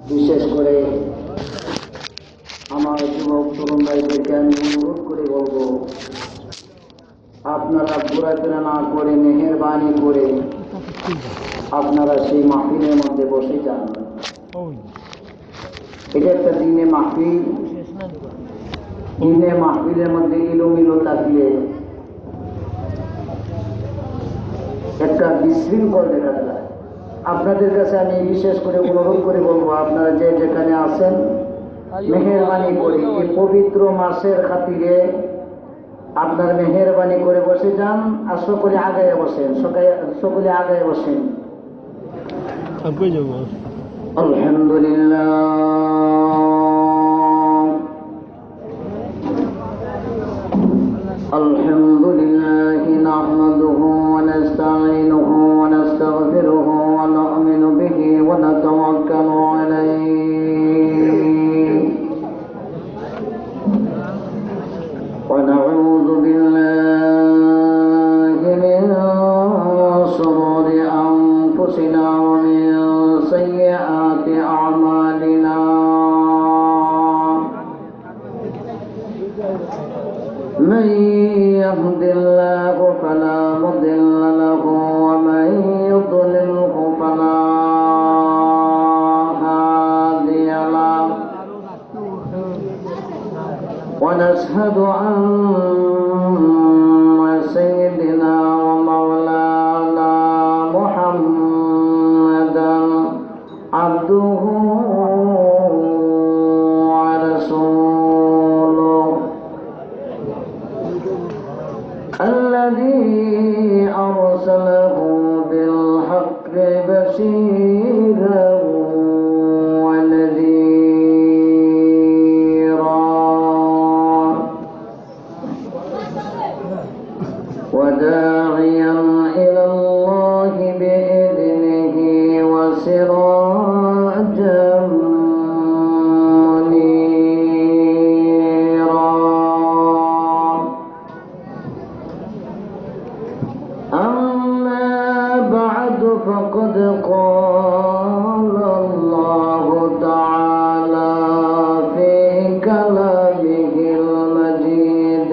বিশেষ করে আমার যুবক তরুণ ভাইদেরকে আমি অনুরোধ করে বলবো, আপনারা ঘোরাফেরা না করে মেহেরবানি করে আপনারা সেই মাহফিলের মধ্যে বসে যান। এটা একটা দিনে মাহফিল। দিনে মাহফিলের মধ্যে ইলোমিলো থাকলে একটা বিশৃঙ্খল দেখা যায়। আপনাদের কাছে আমি বিশেষ করে অনুরোধ করে বলবো, আপনারা যে যেখানে আছেন মেহেরবানি করে এই পবিত্র মাসের খাতিরে আপনার মেহেরবানি করে বসে যান আর সকলে আগায় বসেন, সকলে আগায় বসেন। আলহামদুলিল্লাহ আলহামদুলিল্লাহ নাহমাদুহু ওয়া নাস্তাঈনুহু ওয়া নাস্তাগফিরুহু ওয়া নু'মিনু বিহি ওয়া নাতাওয়াক্কালু আলাইহি ওয়া নাউযু বিল্লাহি মিন শুরুরি আনফুসিনা ওয়া মিন সাইয়্যাতি আ'মালিনা। من يهد الله فلا مضل له ومن يضلله فلا هادي له ونشهد أن سيدنا ومولانا محمدا عبده الذي أرسله بالحق بشيرا ونذيرا وداعيا إلى الله بإذنه وسراجا فقد قال الله تعالى في كلامه المجيد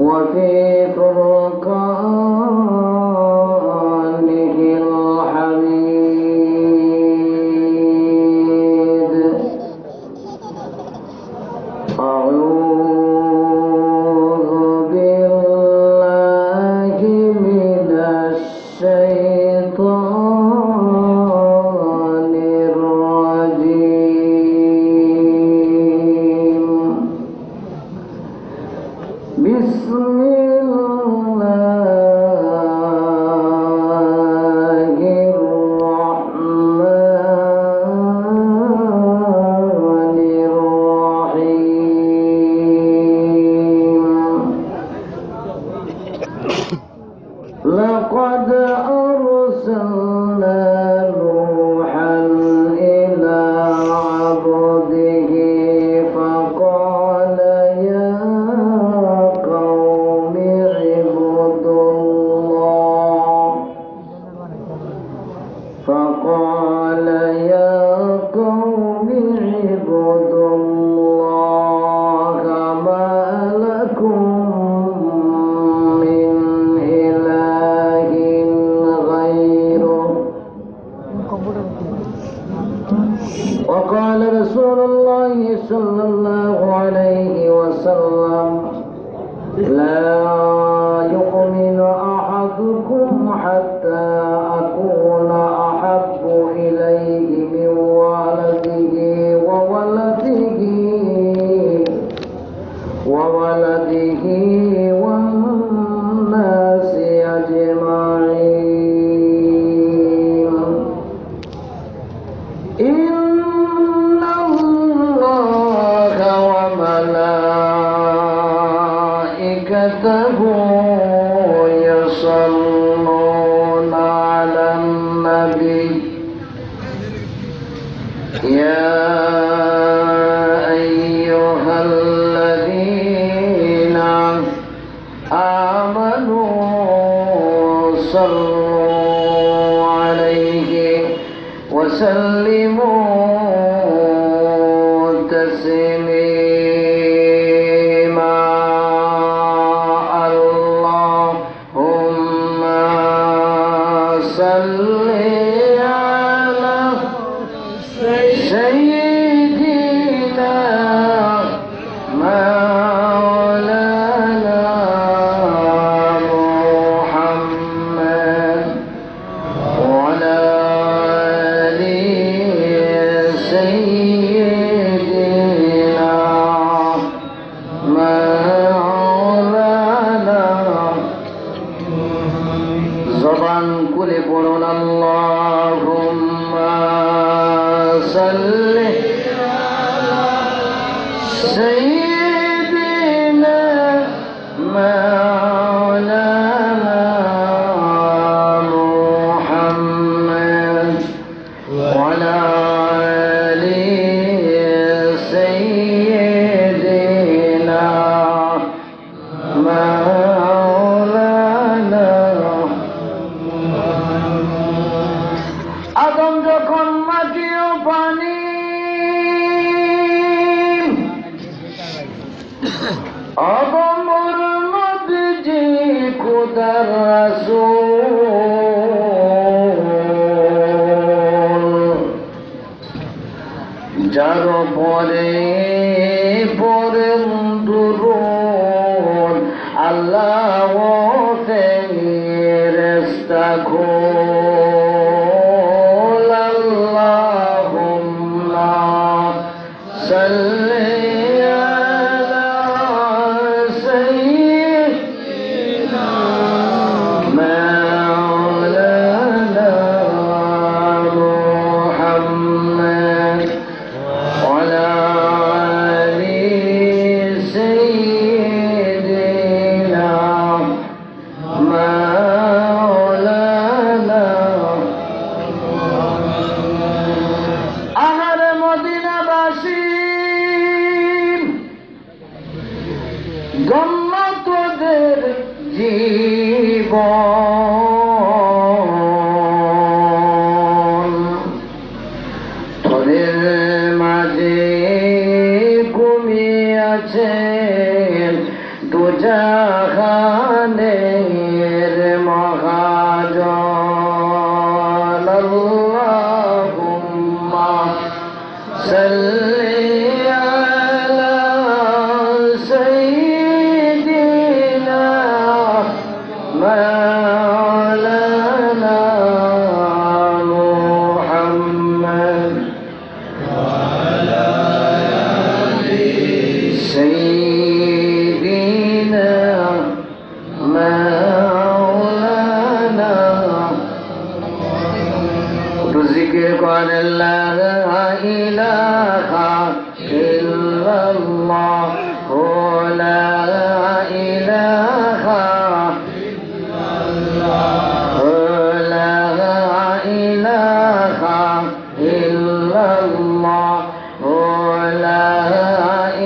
وفي فرقانه الحميد. الشيطان الرجيم. بسم الله الرحمن الرحيم. لقد أرسلنا نوحا إلى عبده فقال يا قوم اعبدوا الله ما لكم من إله غيره. وقال رسول الله صلى الله عليه وسلم لا يؤمن أحدكم حتى أكون أحب إليه من والده والناس أجمعين. إن الله وملائكته يصلون على النبي يا أيها الذين آمنوا صلوا عليه وسلموا تسليما اللهم صل على سيدنا مولانا محمد وعلى آل سيدنا مولانا জবান খুলে পড়ুন আল্লাহুম্মা সাল্লি আলা সাইয়্যিদিনা মাওলানা মুহাম্মদ ওয়া আলা আলি সাইয়্যিদিনা মাওলানা আদম যখন মাটি ও পানি আদমর নবীজি খোদার রাসূল যার পরে পড়েন দুরূদ আল্লাহ ও ফেরেশতা صلي على سيدنا مولانا محمد وعلى آل سيدنا مولانا আমার মদিনাবাসী জন্নতদের জীবন তোদের মাঝে ঘুমিয়ে আছেন দুজাহানের মহাজন আল্লাহুম্মা সাল্লি আলা সাইয়্যিদিনা মাওলানা মুহাম্মদ ওয়া আলা আলি সাইয়্যিদিনা মাওলানা তো জিকির করেন লা ইলাহা ইল্লাল্লাহ লা ইলাহা ইল্লাল্লাহ লা ইলাহা ইল্লাল্লাহ লা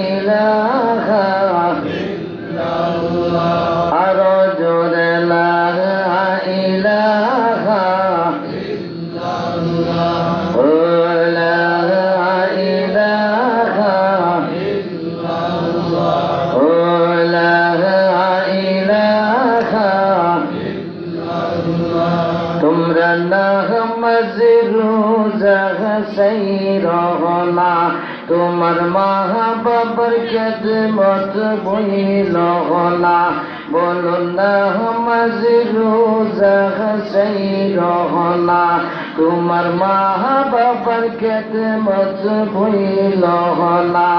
ইলাহা ইল্লাল্লাহ আরো জোরে লা ইলাহা ইল্লাল্লাহ লা ইলাহা ইল্লাল্লাহ লা ইলাহা ইল্লাল্লাহ তোমরা নামাজ রোজা সৈর না তোমার মা বাবার খেদমত বইল না বলো নামাজ রোজা সৈর না তোমার মা বাবার খেদমত বইল না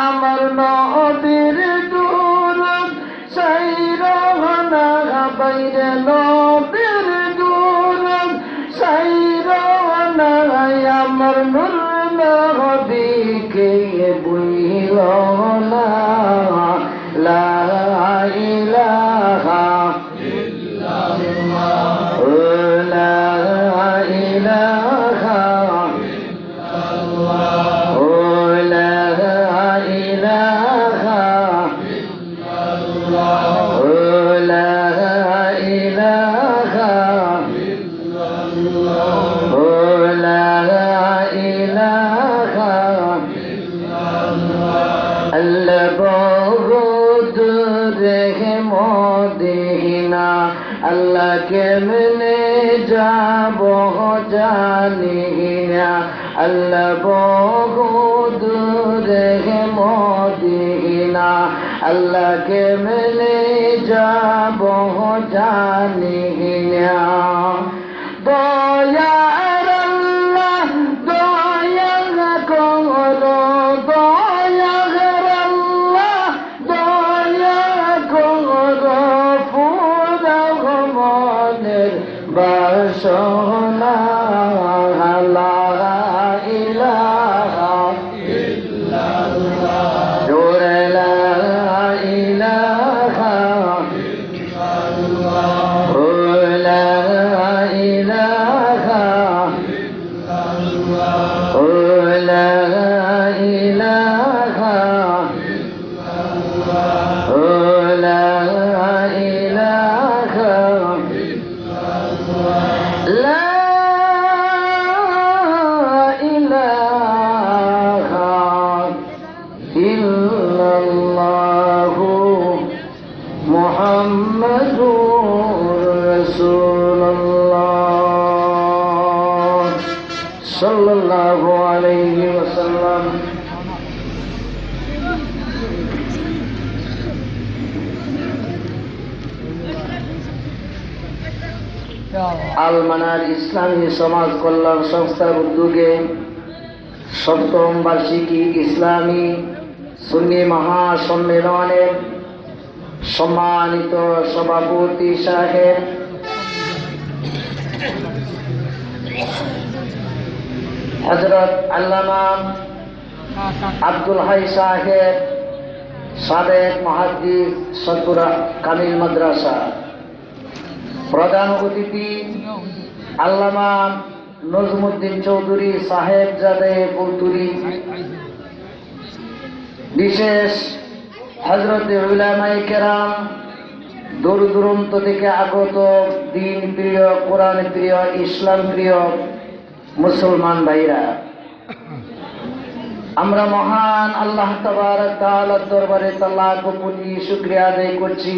আমার নবীর দুরূদ সৈর না বাইরে নবীর দুরূদ সৈর না আমার নূর নবীকে বইল না লা ইলাহা ইল্লাল্লাহ লা ইলাহা ইল্লাল্লাহ লা ইলাহা ইল্লাল্লাহ লা ইলাহা ইল্লাল্লাহ লা জানি না আল্লাহ বহু দূরে মদিনা আল্লাহ কেমনে যাব জানি না দয়ার আল্লাহ দয়া করো দয়ার আল্লাহ দয়া করো ফুরাও মনের বাসনা লা ইলাহা ইল্লাল্লাহ জোরে লা ইলাহা ইল্লাল্লাহ ও লা ইলাহা ইল্লাল্লাহ ও লা ইলাহা ইল্লাল্লাহ ও লা ইলাহা لا إله إلا الله محمد رسول الله صلى الله عليه وسلم আল মানার ইসলামী সমাজ কল্যাণ সংস্থার উদ্যোগে ৭ম বার্ষিকী ইসলামী সুন্নি মহাসম্মেলনের সম্মানিত সভাপতি সাহেব হযরত আল্লামা আব্দুল হাই সাহেব সাবেক মুহাদ্দিস সদপুরা কামিল মাদ্রাসা প্রধান অতিথি আল্লামা নজমুদ্দিন চৌধুরী সাহেব জাদে কৌতুরি বিশেষ হযরত উলামায়ে কেরাম দূর দূরান্ত থেকে আগত দিন প্রিয় কোরআন প্রিয় ইসলাম প্রিয় মুসলমান ভাইরা আমরা মহান আল্লাহ তাবারক তাআলার দরবারে লাখ কোটি শুকরিয়া আদায় করছি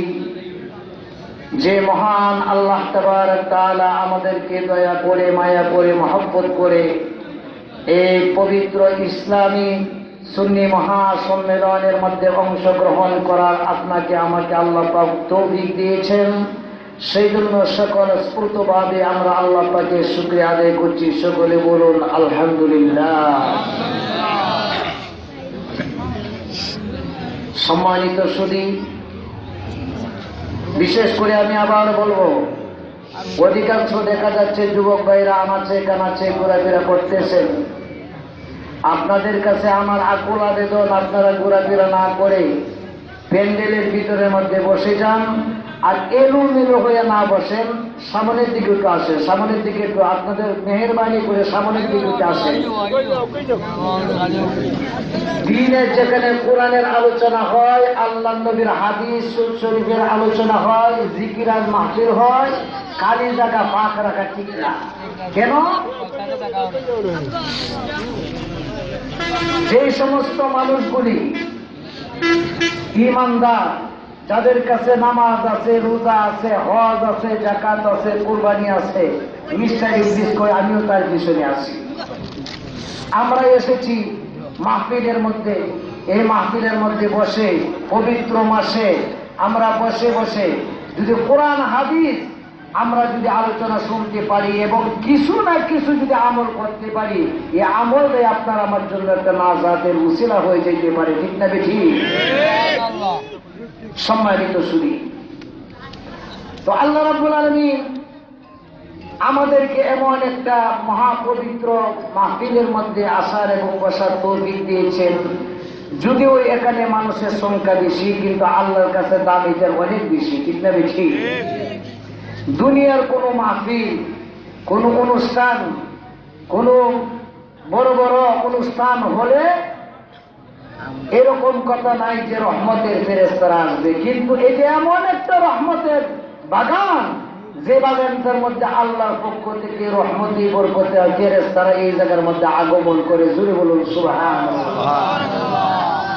যে মহান আল্লাহ তাবারক তাআলা আমাদেরকে দয়া করে মায়া করে মহব্বত করে এই পবিত্র ইসলামী সুন্নি মহাসম্মেলনের মধ্যে অংশগ্রহণ করার আপনাকে আমাকে আল্লাহ পাক তৌফিক দিয়েছেন সেই জন্য সকল স্ফূর্তভাবে আমরা আল্লাহ পাকের শুকরিয়া আদায় করছি সকলে বলুন আলহামদুলিল্লাহ সম্মানিত সুধী বিশেষ করে আমি আবার বলবো অধিকাংশ দেখা যাচ্ছে যুবক ভাইরা আনাচে কানাচে ঘোরাফেরা করতেছেন আপনাদের কাছে আমার আকুল আবেদন আপনারা ঘোরাফেরা না করে প্যান্ডেলের ভিতরের মধ্যে বসে যান আর এলোমেলো হয়ে না বসেন সামনের দিকে একটু আসেন সামনের দিকে একটু আপনাদের মেহেরবানি করে সামনের দিকে একটু আসেন দিনের যেখানে কোরআনের আলোচনা হয় আল্লাহ নবীর হাদিস শরীফের আলোচনা হয় জিকির আর মাহফিল হয় কালি জায়গা পাক রাখা ঠিক না কেন যে সমস্ত মানুষগুলি ঈমানদার যাদের কাছে নামাজ আছে রোজা আছে হজ আছে যাকাত আছে কুরবানি আছে মিষ্টাই বিস্কুট আমিও তার পিছনে আছি আমরা এসেছি মাহফিলের মধ্যে এই মাহফিলের মধ্যে বসে পবিত্র মাসে আমরা বসে বসে যদি কোরআন হাদিস আমরা যদি আলোচনা শুনতে পারি এবং কিছু না কিছু যদি আমল করতে পারি এই আমলে আপনার আমার জন্য একটা নাজাতের উসিলা হয়ে যেতে পারে ঠিক না বেঠি সম্মানিত সুধী তো আল্লাহ রাব্বুল আলামিন আমাদেরকে এমন একটা মহাপবিত্র মাহফিলের মধ্যে আসার এবং বসার তৌফিক দিয়েছেন যদিও এখানে মানুষের সংখ্যা বেশি কিন্তু আল্লাহর কাছে দাম এটার অনেক বেশি ঠিক না বেশি দুনিয়ার কোনো মাহফিল কোনো অনুষ্ঠান কোনো বড় বড় অনুষ্ঠান হলে এরকম কথা নাই যে রহমতের ফেরেশতারা আসবে কিন্তু এটা এমন একটা রহমতের বাগান যে বাগানটার মধ্যে আল্লাহর পক্ষ থেকে রহমতি বরকতে ফেরেশতারা এই জায়গার মধ্যে আগমন করে জুড়ে বলুন সুবহানাল্লাহ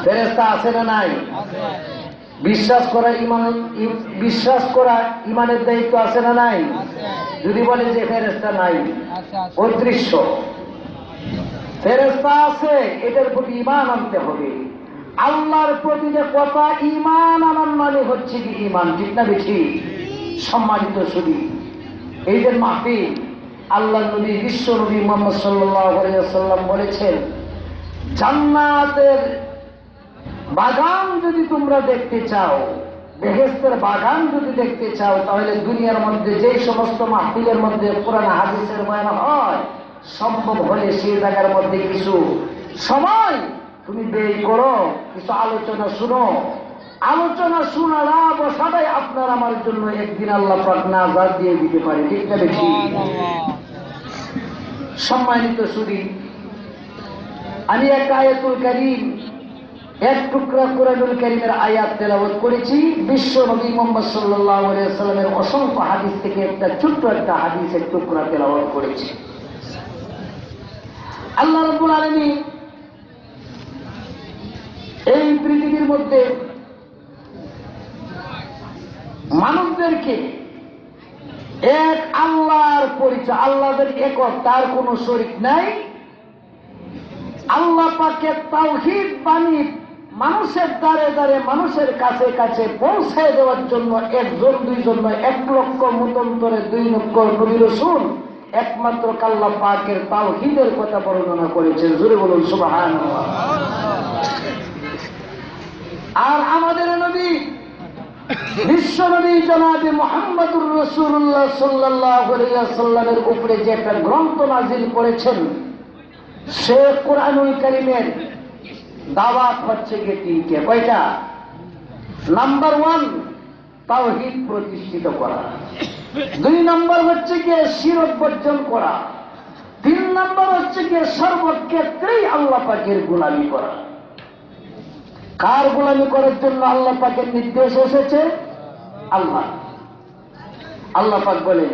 ফেরেশতা আছে না নাই বিশ্বাস করা বিশ্বাস করা ইমানের দায়িত্ব আছে না নাই? যদি বলে যে ফেরেশতা নাই, অদৃশ্য ফেরেশতা আছে, এটার প্রতি ঈমান আনতে হবে। আল্লাহর প্রতি যে কথা ঈমান আনার মানে হচ্ছে কি ঈমান, ঠিক না বেশি? সম্মানিত শুধু এই যে মাহফিল, আল্লাহ নবী বিশ্ব নবী মুহাম্মদ সাল্লাল্লাহু আলাইহি ওয়াসাল্লাম বলেছেন, জান্নাতের বাগান যদি তোমরা দেখতে চাও, বেহেশতের বাগান যদি দেখতে চাও, তাহলে দুনিয়ার মধ্যে যে সমস্ত মাহফিলের মধ্যে কোরআন হাদিসের বয়ান হয়, সম্ভব হলে সেই জায়গার মধ্যে কিছু সময় তুমি ব্যয় করো, কিছু আলোচনা শুনো। আলোচনা শোনারা বসাটাই আপনার আমার জন্য একদিন আল্লাহ পাক নাজাত দিয়ে দিতে পারে, ঠিক না বেশি? সম্মানিত শুধু আমি এক আয়াতুল কারীম, এক টুকরা কুরআনুল কারীমের আয়াত তেলাওয়াত করেছি। বিশ্ব নবী মুহাম্মদ সাল্লাল্লাহু আলাইহি ওয়াসাল্লামের অসংখ্য হাদিস থেকে একটা ছোট্ট একটা হাদিসের টুকরা তেলাওয়াত করেছি। আল্লাহ রাব্বুল আলামিন এই পৃথিবীর মধ্যে মানুষদেরকে এক আল্লাহর পরিচয়, আল্লাহর একক, তার কোনো শরীক নাই। আল্লাহ পাকের তাওহীদ বাণী মানুষের দ্বারে দ্বারে, মানুষের কাছে কাছে পৌঁছে দেওয়ার জন্য একজন দুইজন নয়, 1 লক্ষ মতান্তরে 2 লক্ষ নবী রাসূল একমাত্র আল্লাহ পাকের তাওহীদের কথা বর্ণনা করেছেন। জোরে বলুন সুবহানাল্লাহ। আর আমাদের নবী বিশ্ব নবী জনাবে মুহাম্মদুর রাসূলুল্লাহ সাল্লাল্লাহু আলাইহি ওয়াসাল্লামের উপরে যে একটা গ্রন্থ নাযিল করেছেন, সে কুরআনুল কারীমের দাওয়াত হচ্ছে কি 3টে। কয়টা? নাম্বার 1 তাওহীদ প্রতিষ্ঠিত করা, 2 নম্বর হচ্ছে কি শিরক বর্জন করা, 3 নম্বর হচ্ছে কি সর্বক্ষেত্রেই আল্লাহ পাকের গোলামি করা। কার গোলামি করার জন্য আল্লাহ পাকের নির্দেশ এসেছে? আল্লাহ পাক বলেন,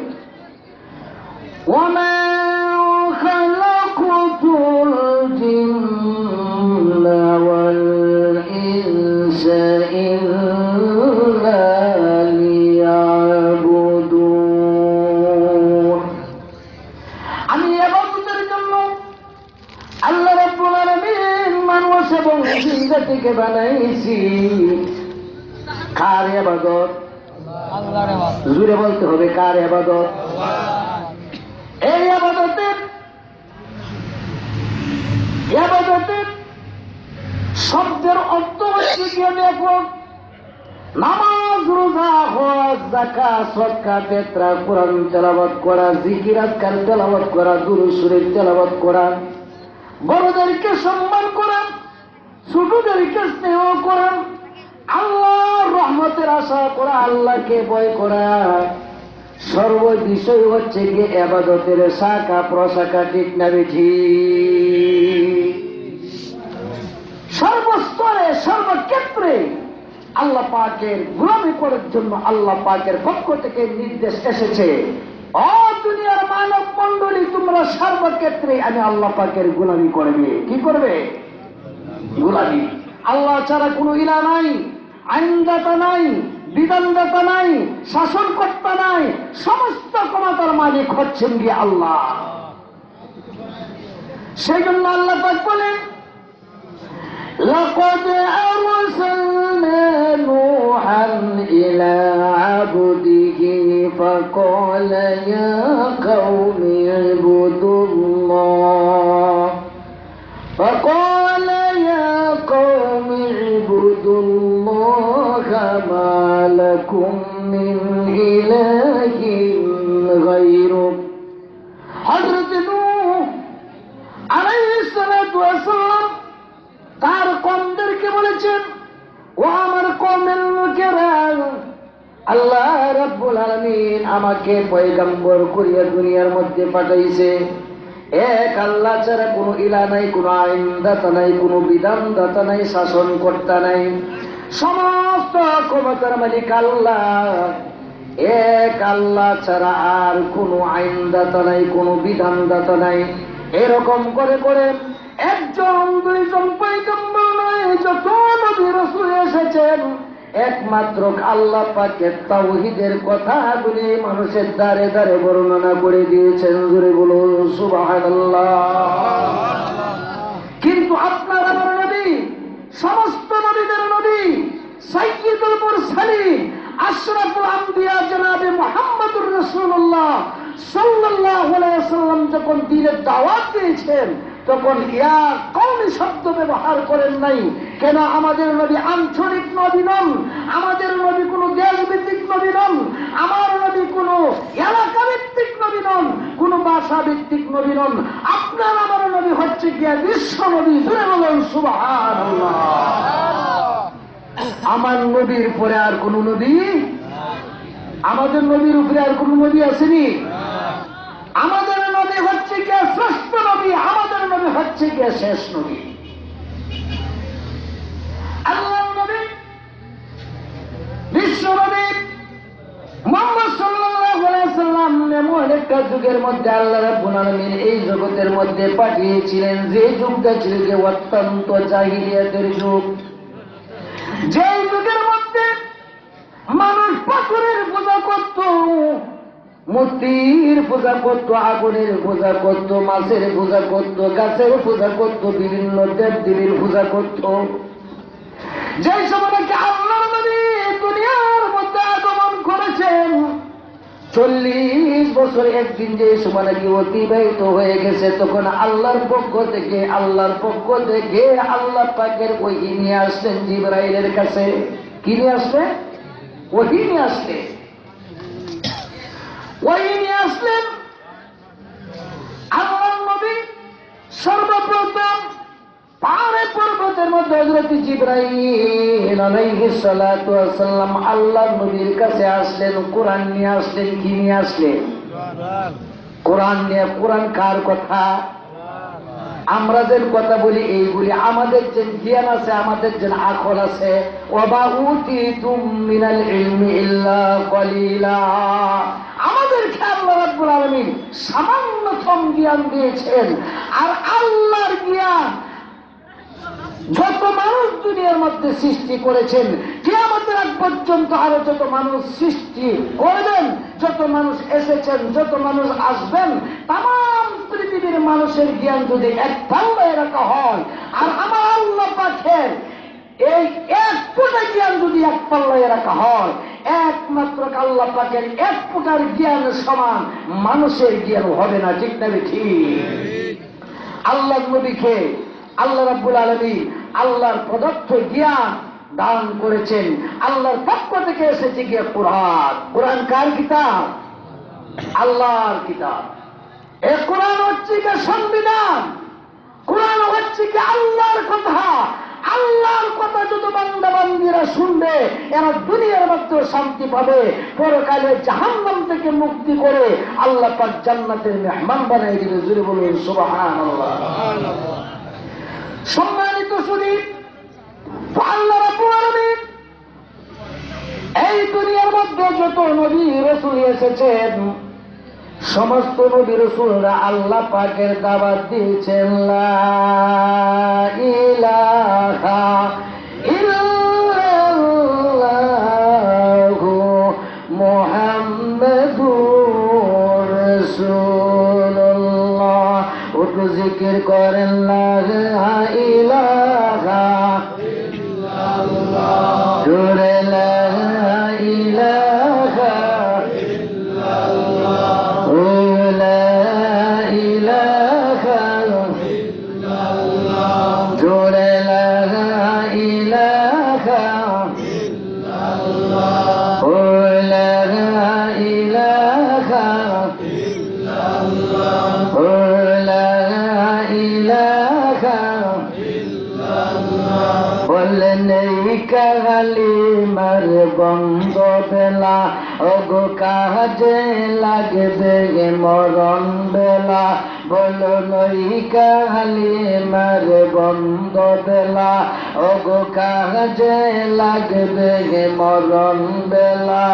ওয়ামা খালাকুতুল জিন্না ওয়াল ইনসা ইল্লা লিয়াবুদুন। আমি ইবাদতের জন্য আল্লাহ রাব্বুল আলামিন মানুষ এবং জিন্নাতকে বানাইছি। কার ইবাদত? আল্লাহর ইবাদত। জোরে বলতে হবে, কার ইবাদত? এই ইবাদতের শব্দের অর্থ হচ্ছে কি? দেখো, নামাজ, রোজা, হজ, যাকাত, সদকা, ফিতরা, কোরআন তেলাওয়াত করা, জিকির আজকার তেলাওয়াত করা, দুরূদ শরীফ তেলাওয়াত করা, বড়দেরকে সম্মান করা, ছোটদেরকে স্নেহ করা, আল্লাহর রহমতের আশা করা, আল্লাহকে ভয় করা, সর্ব বিষয় হচ্ছে গিয়ে ইবাদতের শাখা প্রশাখা, ঠিক না বেঠি? সর্বস্তরে সর্বক্ষেত্রে আল্লাহ পাকের গোলামি করার জন্য আল্লাহ পাকের পক্ষ থেকে নির্দেশ এসেছে, ও দুনিয়ার মানব মণ্ডলী, তোমরা সর্বক্ষেত্রে আমি আল্লাহ পাকের গোলামি করবে। কি করবে? গোলামি। আল্লাহ ছাড়া কোনো ইলাহ নাই, আইনদাতা নাই, বিধানদাতা নাই, শাসনকর্তা নাই, সমস্ত ক্ষমতার মালিক হচ্ছেন গিয়ে আল্লাহ। সেই জন্য আল্লাহ পাক বলেন, لقد أرسلنا نوحا إلى عبده فقال يا قوم اعبدوا الله ما لكم من إله غيره। হযরত নূহ আলাইহিস সালাতু ওয়াস সালাম তার কওমদেরকে বলেছেন, ও আমার কওমের লোকেরা, আল্লাহ রাব্বুল আলামিন আমাকে পয়গম্বর করিয়া দুনিয়ার মধ্যে পাঠাইছে। এক আল্লাহ ছাড়া কোনো ইলাহ নাই, কোনো আইনদাতা নাই, কোনো বিধানদাতা নাই, শাসনকর্তা নাই, সমস্ত ক্ষমতার মালিক আল্লাহ। এক আল্লাহ ছাড়া আর কোনো আইনদাতা নাই, কোনো বিধানদাতা নাই। এরকম করে করে একজন দুইজন পয়গম্বর নয়, যত নবী রাসূল এসেছেন, একমাত্র আল্লাহ পাকের তাওহীদের কথাগুলি মানুষের দ্বারে দ্বারে বর্ণনা করে দিয়েছেন। জোরে বলুন সুবহানাল্লাহ। কিন্তু আপনার আমার নবী, সমস্ত নবীদের নবী, সাইয়্যিদুল মুরসালিন, আশরাফুল আম্বিয়া জনাবে মুহাম্মদুর রাসূলুল্লাহ সাল্লাল্লাহু আলাইহি ওয়াসাল্লাম যখন দ্বীনের দাওয়াত দিয়েছেন তখন ইয়া কওমি শব্দ ব্যবহার করেন নাই। কেন? আমাদের নবী আঞ্চলিক নবী নন, আমাদের নবী কোনো দেশভিত্তিক নবী নন, আমার নবী কোনো এলাকা ভিত্তিক নবী নন, কোনো ভাষা ভিত্তিক নবী নন। আপনার আমার নবী হচ্ছে গিয়া বিশ্ব নবী। জোরে বলুন সুবহানাল্লাহ। আমার নবীর পরে আর কোন নবী, আমাদের নবীর উপরে আর কোন নবী আসেনি। আমাদের নবী হচ্ছে গিয়া শ্রেষ্ঠ নবী, আমাদের নবী হচ্ছে গিয়া শেষ নবী। আল্লাহর নবী, বিশ্ব নবী মুহাম্মদ সাল্লাল্লাহু আলাইহি ওয়াসাল্লাম এমন একটা যুগের মধ্যে আল্লাহ রাব্বুল আলামিন এই জগতের মধ্যে পাঠিয়েছিলেন, যে যুগটা ছিল যে অত্যন্ত জাহিলিয়াতের যুগ, যে যুগের মধ্যে মানুষ পাথরের পূজা করত, মূর্তির পূজা করত, আগুনের পূজা করত, মাছের পূজা করত, গাছের পূজা করত, বিভিন্ন দেব দেবীর পূজা করত। যে সময় আল্লাহর নবী দুনিয়ার মধ্যে আগমন করেছেন, 40 বছর একদিন যে সময় নাকি অতিবাহিত হয়ে গেছে, তখন আল্লাহর পক্ষ থেকে আল্লাহ পাকের ওহী নিয়ে আসলেন জিবরাইলের কাছে। কি নিয়ে আসলেন? ওহী নিয়ে আসলেন। ওহী নিয়ে আসলেন। আল্লাহর নবী সর্বপ্রথম পাহাড়ে পর্বতের মধ্যে হযরত জিবরাইল আলাইহিস সালাতু ওয়াস সালাম আল্লাহর নবীর কাছে আসলেন, কোরআন নিয়ে আসলেন। কি নিয়ে আসলেন? কোরআন নিয়ে। কোরআন কার কথা? আমরা যে কথা বলি এইগুলি আমাদের যে জ্ঞান আছে, আমাদের যে আকল আছে, ওয়াবা উতিতুম মিনাল ইলমি ইল্লা কলিলা, আমাদেরকে আল্লাহ রাব্বুল আলামিন সামান্যতম জ্ঞান দিয়েছেন। আর আল্লাহর জ্ঞান যত মানুষ দুনিয়ার মধ্যে সৃষ্টি করেছেন, কিয়ামতের আগ পর্যন্ত আরো যত মানুষ সৃষ্টি করবেন, যত মানুষ এসেছেন, যত মানুষ আসবেন, তাম পৃথিবীর মানুষের জ্ঞান যদি এক পাল্লায় রাখা হয়, আর আমার আল্লাহ পাকের এই এক ফোঁটা জ্ঞান যদি এক পাল্লায় রাখা হয়, একমাত্র আল্লাহ পাকের এক ফোঁটার জ্ঞান সমান মানুষের জ্ঞান হবে না। ঠিক না? ঠিক। আল্লাহ নবীকে আল্লাহ রাব্বুল আলামিন আল্লাহর প্রদত্ত জ্ঞান দান করেছেন। আল্লাহর পক্ষ থেকে এসেছে গিয়ে কোরআন। কোরআন কার কিতাব? আল্লাহর কিতাব। এই কোরআন হচ্ছে গিয়ে সংবিধান। কোরআন হচ্ছে কি আল্লাহর কথা। আল্লাহর কথা যত বান্দা বান্দীরা শুনবে, এরা দুনিয়ার মধ্যে শান্তি পাবে, পরকালে জাহান্নাম থেকে মুক্তি করে আল্লাহ পাক জান্নাতের মেহমান বানাই দিবে। জোরে বলুন সুবহানাল্লাহ। সম্মানিত শুধু আল্লাহ রাব্বুল আলামিন এই দুনিয়ার মধ্যে যত নবী রাসূল এসেছেন, সমস্ত নবী রাসূলরা আল্লাহ পাকের দাওয়াত দিয়েছেন, লা ইলাহা ইল্লাল্লাহু মুহাম্মাদুর রাসূলুল্লাহ। ওটু জিকির করেন, লা ইলাহা ইল্লাল্লাহ, জোরে লা ইলাহা ইল্লাল্লাহ, লা ইলাহা ইল্লাল্লাহ, জোরে লা ইলাহা ইল্লাল্লাহ, লা ইলাহা ইল্লাল্লাহ, লা ইলাহা ইল্লাল্লাহ। বললেন এই কালিমার বন্ধ বেলা, ওগো কাজে লাগবে মরণ বেলা। বলুন এই কালিমার বন্ধ বেলা, ওগো কাজে লাগবে মরণ বেলা।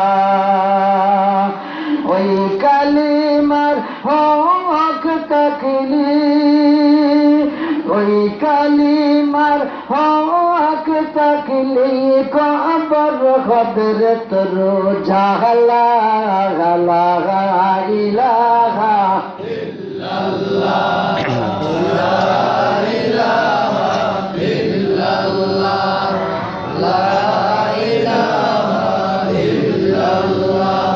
ওই কালিমার হক থাকলে, ওই কালিমার হক তাকলি কবর হযরত রোজালা লা ইলাহা ইল্লাল্লাহ লা ইলাহা ইল্লাল্লাহ লা ইলাহা ইল্লাল্লাহ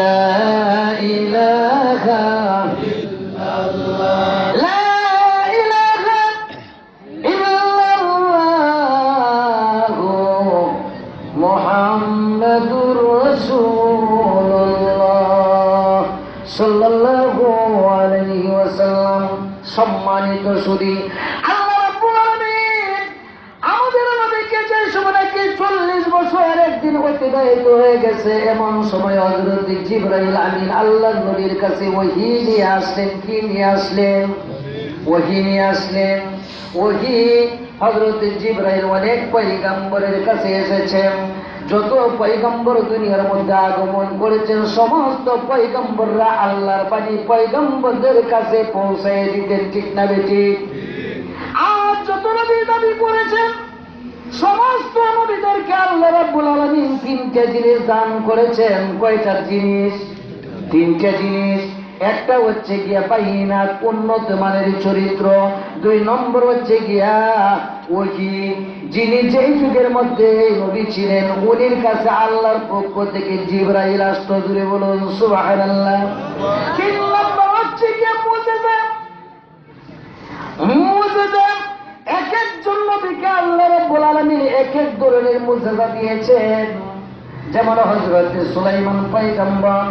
লা ইলাহা ইল্লাল্লাহ লা ইলাহা ইল্লাল্লাহ মুহাম্মাদুর রাসূলুল্লাহ সাল্লাল্লাহু আলাইহি ওয়াসাল্লাম। সম্মানিত সুধী, আল্লাহ রাব্বুল আলামিন আমাদের নবীকে যে সময় নাকি 40 বছর একদিন অতিবাহিত হয়ে গেছে, এমন সময় হযরত জিবরাইল আমিন আল্লাহর নবীর কাছে ওহী নিয়ে আসলেন। কি নিয়ে আসলেন? ওহী নিয়ে আসলেন। ওহী হযরত জিবরাইল অনেক পয়গম্বরের কাছে এসেছেন। যত পয়গম্বর দুনিয়ার মধ্যে আগমন করেছেন, সমস্ত পয়গম্বররা আল্লাহর বাণী পয়গম্বরদের কাছে পৌঁছায় দিতেন। ঠিক না বেঠিক? আর যত নবী দাবি করেছেন, সমস্ত নবীদেরকে আল্লাহ রাব্বুল আলামিন 3টে জিনিস দান করেছেন। কয়টা জিনিস? 3টে জিনিস। একটা হচ্ছে গিয়া বাইনাত, উন্নত মানের চরিত্র। 2 নম্বর হচ্ছে গিয়া ওহী, যিনি যেই যুগের মধ্যে নবী ছিলেন উনির কাছে আল্লাহর পক্ষ থেকে জিবরাইল আসতো। জুড়ে বলুন সুবহানাল্লাহ। 3 নম্বর হচ্ছে গিয়া মুজিজা। মুজিজা এক একজন নবীকে আল্লাহ রাব্বুল আলামিন এক এক ধরনের মুজিজা দিয়েছেন। যেমন হযরত সুলাইমান পয়গম্বর,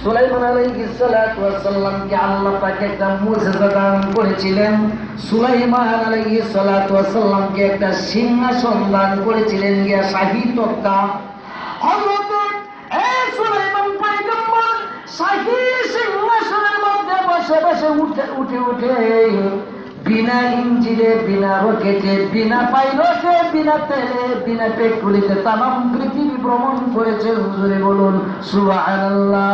সুলাইমান আলাইহিস সালাতু ওয়াস সালামকে আল্লাহ পাক একটা মুজিজা দান করেছিলেন। সুলাইমান আলাইহিস সালাতু ওয়াস সালামকে একটা সিংহাসন দান করেছিলেন, গিয়া শাহী তক্তা। হযরত সুলাইমান পয়গম্বর শাহী সিংহাসনের মধ্যে বসে বসে উঠে বিনা ইঞ্জিনে, বিনা রকেটে, বিনা পাইলটে, বিনা তেলে, বিনা পেট্রোলিতে তামাম পৃথিবী ভ্রমণ করেছে। হুজুরে বলুন সুবহানাল্লাহ।